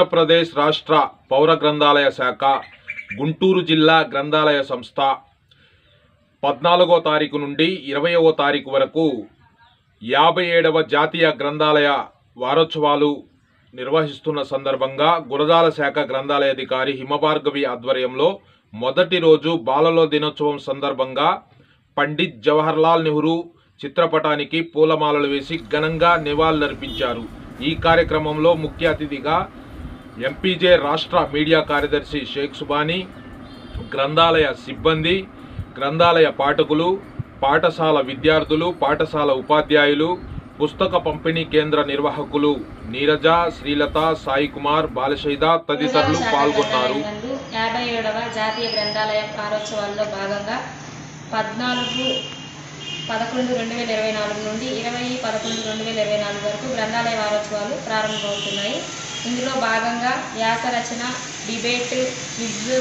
ఆంధ్రప్రదేశ్ రాష్ట్ర పౌర గ్రంథాలయ శాఖ గుంటూరు జిల్లా గ్రంథాలయ సంస్థ 14వ తారీఖు నుండి 20వ తారీఖు వరకు 57వ జాతీయ గ్రంథాలయ వారోత్సవాలు నిర్వహిస్తున్న సందర్భంగా గురజాల శాఖ గ్రంథాలయాధికారి హిమభార్గవి ఆధ్వర్యంలో మొదటి రోజు బాలల దినోత్సవం సందర్భంగా పండిత్ జవహర్లాల్ నెహ్రూ చిత్రపటానికి పూలమాలలు వేసి ఘనంగా నివాళులర్పించారు। ఈ కార్యక్రమంలో ముఖ్య అతిథిగా ఎంపీజే రాష్ట్ర మీడియా కార్యదర్శి షేక్ సుబానీ, గ్రంథాలయ సిబ్బంది, గ్రంథాలయ పాఠకులు, పాఠశాల విద్యార్థులు, పాఠశాల ఉపాధ్యాయులు, పుస్తక పంపిణీ కేంద్ర నిర్వాహకులు నీరజ, శ్రీలత, సాయి కుమార్, బాలశైద తదితరులు పాల్గొన్నారు। 57వ జాతీయ గ్రంథాలయ వారోత్సవాల్లో భాగంగా 14/11/2024 నుండి 20/11/2024 వరకు గ్రంథాలయ వారోత్సవాలు ప్రారంభమవుతున్నాయి। ఇందులో భాగంగా వ్యాస రచన, డిబేట్, క్విజ్,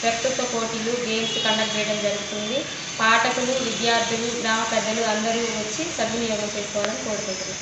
వ్యక్తిత్వ పోటీలు, గేమ్స్ కండక్ట్ చేయడం జరుగుతుంది। పాఠకులు, విద్యార్థులు, గ్రామ పెద్దలు అందరూ వచ్చి సద్వినియోగం చేసుకోవాలని కోరుకుంటున్నాను।